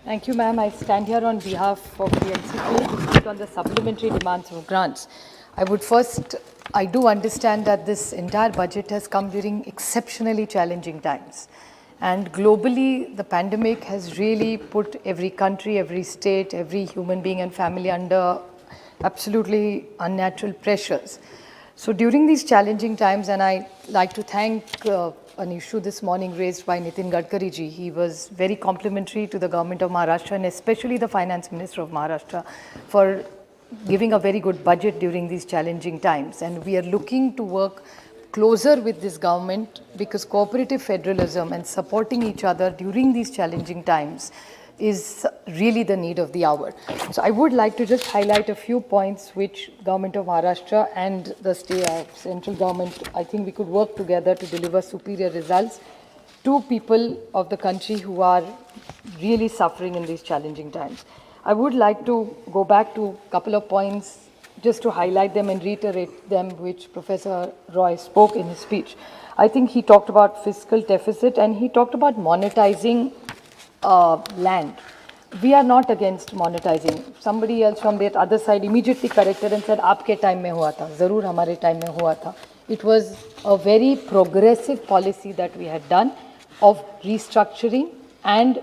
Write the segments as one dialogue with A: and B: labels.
A: Thank you, ma'am. I stand here on behalf of the NCPA to speak on the supplementary demands for grants. I do understand that this entire budget has come during exceptionally challenging times. And globally, the pandemic has really put every country, every state, every human being and family under absolutely unnatural pressures. So during these challenging times, and I like to thank an issue this morning raised by Nitin Gadkari ji. He was very complimentary to the government of Maharashtra and especially the finance minister of Maharashtra for giving a very good budget during these challenging times. And we are looking to work closer with this government because cooperative federalism and supporting each other during these challenging times is really the need of the hour. So I would like to just highlight a few points which Government of Maharashtra and the central government, I think we could work together to deliver superior results to people of the country who are really suffering in these challenging times. I would like to go back to a couple of points just to highlight them and reiterate them, which Professor Roy spoke in his speech. I think he talked about fiscal deficit and he talked about monetizing land. We are not against monetizing. Somebody else from the other side immediately corrected and said, "Aapke time mein hua tha." Zarur hamare time mein hua tha. It was a very progressive policy that we had done of restructuring and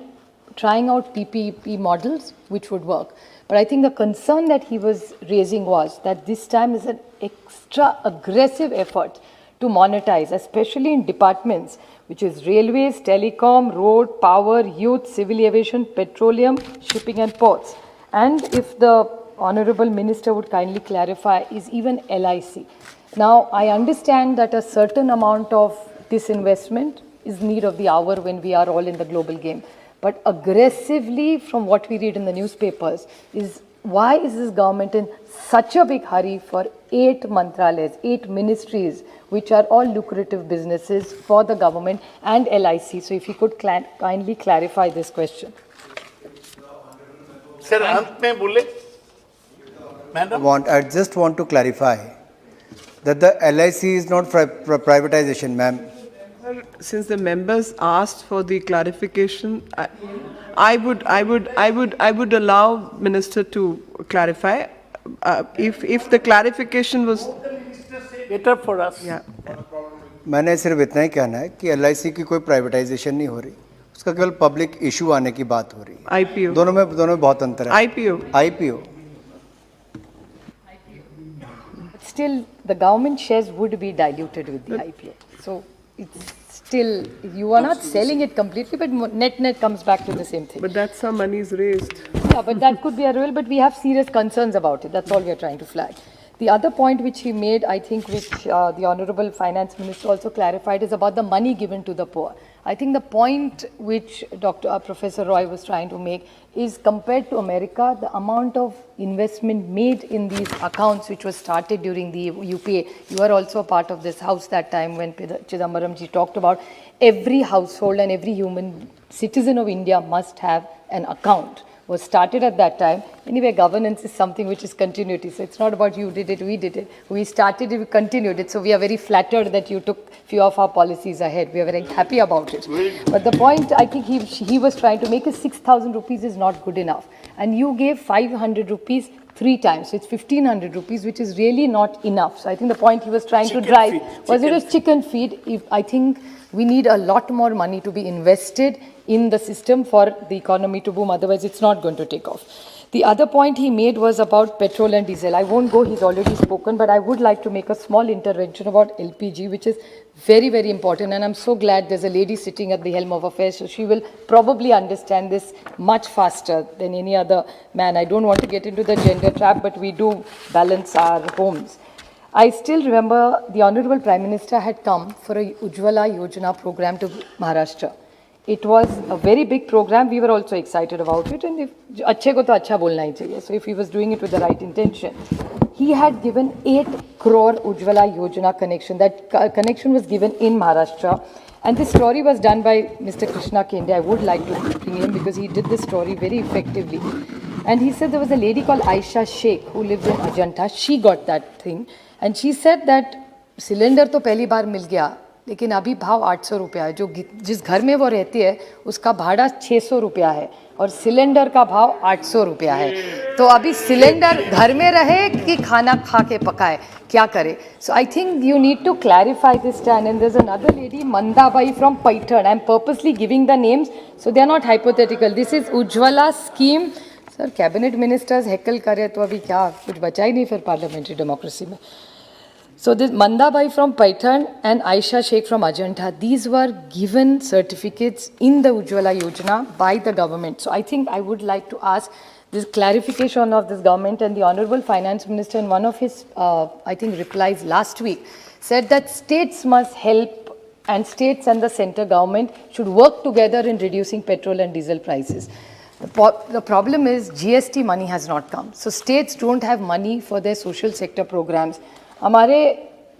A: trying out PPP models which would work. But I think the concern that he was raising was that this time is an extra aggressive effort to monetize, especially in departments which is railways, telecom, road, power, youth, civil aviation, petroleum, shipping and ports. And if the Honorable Minister would kindly clarify, is even LIC. Now, I understand that a certain amount of disinvestment is need of the hour when we are all in the global game. But aggressively, from what we read in the newspapers, is why is this government in such a big hurry for 8 mantralayas, 8 ministries, which are all lucrative businesses for the government and LIC? So if you could kindly clarify this question.
B: Sir, अंत में बोले, madam.
C: I just want to clarify that the LIC is not privatization, ma'am.
D: Since the members asked for the clarification, I would allow Minister to clarify. If the clarification was
B: Better for us.
D: yeah.
C: मैंने सिर्फ इतना ही कहना है कि LIC की कोई privatisation नहीं हो रही, उसका केवल पब्लिक इशू आने की बात हो रही है।
D: IPO.
C: दोनों में बहुत अंतर है। IPO.
A: Still, the government shares would be diluted with the IPO. So it's still, you are not selling it completely, but net comes back to the same thing.
D: But that's how money is raised.
A: Yeah, but that could be a real, but we have serious concerns about it. That's all we are trying to flag. The other point which he made, I think, which the Honorable Finance Minister also clarified, is about the money given to the poor. I think the point which Professor Roy was trying to make is, compared to America, the amount of investment made in these accounts which was started during the UPA. You are also a part of this house that time when Chidambaram ji talked about every household and every human citizen of India must have an account. Was started at that time. Anyway, governance is something which is continuity. So it's not about you did it, we did it. We started it, we continued it. So we are very flattered that you took few of our policies ahead. We are very happy about it. But the point I think he was trying to make is 6,000 rupees is not good enough. And you gave 500 rupees 3 times. So it's 1,500 rupees, which is really not enough. So I think the point he was trying to drive was it was chicken feed. I think we need a lot more money to be invested in the system for the economy to boom. Otherwise, it's not going to take off. The other point he made was about petrol and diesel. I won't go, he's already spoken, but I would like to make a small intervention about LPG, which is very, very important. And I'm so glad there's a lady sitting at the helm of affairs, so she will probably understand this much faster than any other man. I don't want to get into the gender trap, but we do balance our homes. I still remember the Honorable Prime Minister had come for a Ujjwala Yojana program to Maharashtra. It was a very big program. We were also excited about it. And if अच्छे को तो अच्छा बोलना ही चाहिए. So if he was doing it with the right intention, he had given 8 crore Ujjwala Yojana connection. That connection was given in Maharashtra. And this story was done by Mr. Krishna Kende. I would like to bring him because he did this story very effectively. And he said there was a lady called Aisha Sheikh who lived in Ajanta. She got that thing. And she said that cylinder तो पहली बार मिल गया, लेकिन अभी भाव 800 रुपया है. जो जिस घर में वो रहती है उसका भाड़ा 600 रुपया है. और सिलेंडर का भाव 800 रुपया है। तो अभी सिलेंडर घर में रहे कि खाना खा के पकाए, क्या करे? So I think you need to clarify this stand. And there's another lady, Mandabai from Paitan. I'm purposely giving the names so they are not hypothetical. This is Ujjwala scheme. सर कैबिनेट मिनिस्टर्स हैकल करे तो अभी क्या कुछ बचा ही नहीं फिर पार्लियामेंट्री डेमोक्रेसी में. So this Mandabai from Paitan and Aisha Sheikh from Ajanta, these were given certificates in the Ujjwala Yojana by the government. So I think I would like to ask this clarification of this government, and the Honorable Finance Minister in one of his, I think, replies last week said that states must help and states and the centre government should work together in reducing petrol and diesel prices. The problem is GST money has not come. So states don't have money for their social sector programs. हमारे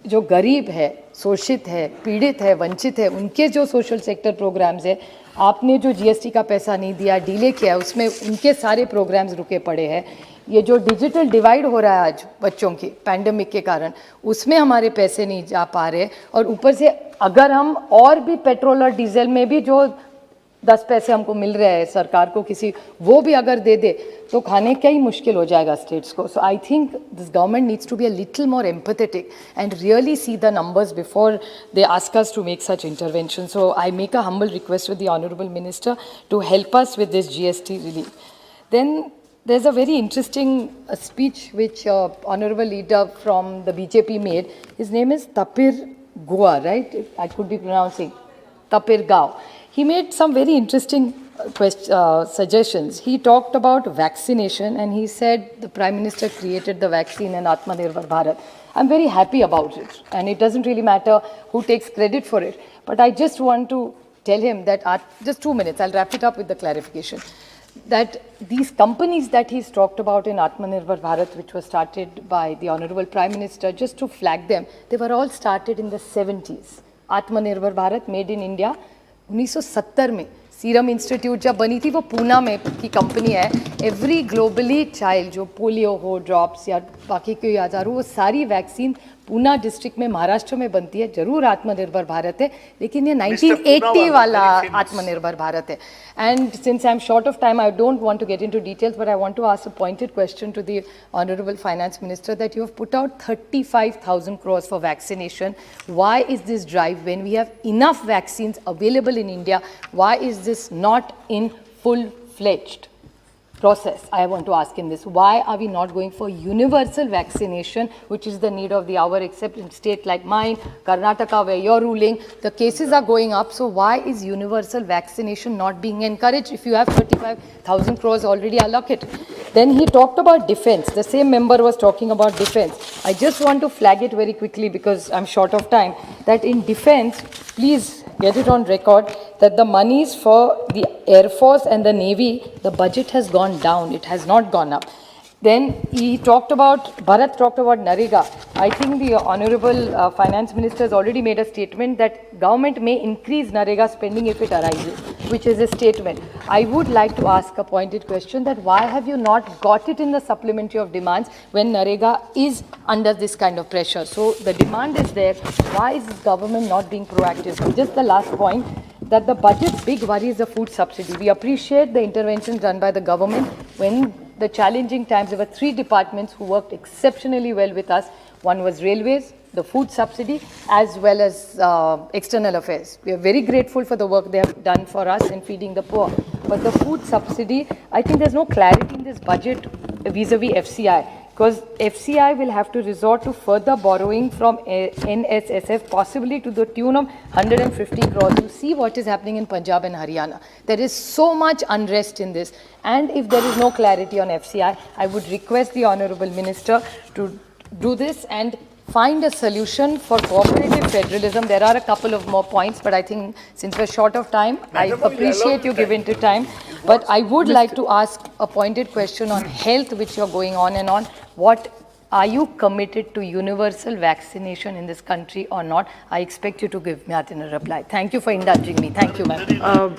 A: जो गरीब है, शोषित है, पीड़ित है, वंचित है, उनके जो सोशल सेक्टर प्रोग्राम्स है, आपने जो जीएसटी का पैसा नहीं दिया, डिले किया, उसमें उनके सारे प्रोग्राम्स रुके पड़े हैं. ये जो डिजिटल डिवाइड हो रहा है आज बच्चों की पैंडेमिक के कारण, उसमें हमारे पैसे नहीं जा पा रहे. और ऊपर से अगर हम और भी पेट्रोल और डीजल में भी जो 10 पैसे हमको मिल रहे हैं सरकार को किसी, वो भी अगर दे दे तो खाने का ही मुश्किल हो जाएगा स्टेट्स को. So I think this government needs to be a little more empathetic and really see the numbers before they ask us to make such intervention. So I make a humble request with the honourable minister to help us with this GST relief. Then there's a very interesting speech which honorable leader from the BJP made. His name is Tapir Goa, right? I could be pronouncing Tapir Gao. He made some very interesting suggestions. He talked about vaccination and he said the Prime Minister created the vaccine and Atmanirbhar Bharat. I'm very happy about it, and it doesn't really matter who takes credit for it. But I just want to tell him that, just 2 minutes, I'll wrap it up with the clarification, that these companies that he's talked about in Atmanirbhar Bharat, which was started by the Honorable Prime Minister, just to flag them, they were all started in the 70s. Atmanirbhar Bharat, made in India, 1970 में serum institute जब बनी थी, वो पूना में की company है. Every globally child जो polio हो, ड्रॉप्स या बाकी कोई आजार हो, वो सारी वैक्सीन पूना डिस्ट्रिक्ट में महाराष्ट्र में बनती है. जरूर आत्मनिर्भर भारत है, लेकिन ये 1980 वाला आत्मनिर्भर भारत है. And since I am short of time, I don't want to get into details, but I want to ask a pointed question to the honourable finance minister that you have put out 35,000 crores for vaccination. Why is this drive when we have enough vaccines available in India? Why is this not in full-fledged process? I want to ask him this. Why are we not going for universal vaccination, which is the need of the hour, except in state like mine, Karnataka, where you're ruling, the cases are going up. So why is universal vaccination not being encouraged if you have 35,000 crores already allocated? Then he talked about defense. The same member was talking about defense. I just want to flag it very quickly because I'm short of time, that in defense, please get it on record that the monies for the Air Force and the Navy, the budget has gone down. It has not gone up. Then he talked about, Bharat talked about Narega. I think the Honorable Finance Minister has already made a statement that government may increase Narega spending if it arises, which is a statement. I would like to ask a pointed question that why have you not got it in the supplementary of demands when Narega is under this kind of pressure? So the demand is there. Why is this government not being proactive? So just the last point, that the budget's big worry is the food subsidy. We appreciate the interventions done by the government when the challenging times. There were 3 departments who worked exceptionally well with us. One was railways, the food subsidy, as well as external affairs. We are very grateful for the work they have done for us in feeding the poor. But the food subsidy, I think there's no clarity in this budget vis-a-vis FCI. Because FCI will have to resort to further borrowing from NSSF, possibly to the tune of 150 crores. You see what is happening in Punjab and Haryana. There is so much unrest in this. And if there is no clarity on FCI, I would request the Honorable Minister to do this and find a solution for cooperative federalism. There are a couple of more points, but I think since we're short of time, I appreciate you giving to time. But I would like to ask a pointed question on health, which you're going on and on. What are you committed to universal vaccination in this country or not? I expect you to give me a reply. Thank you for indulging me. Thank you, ma'am.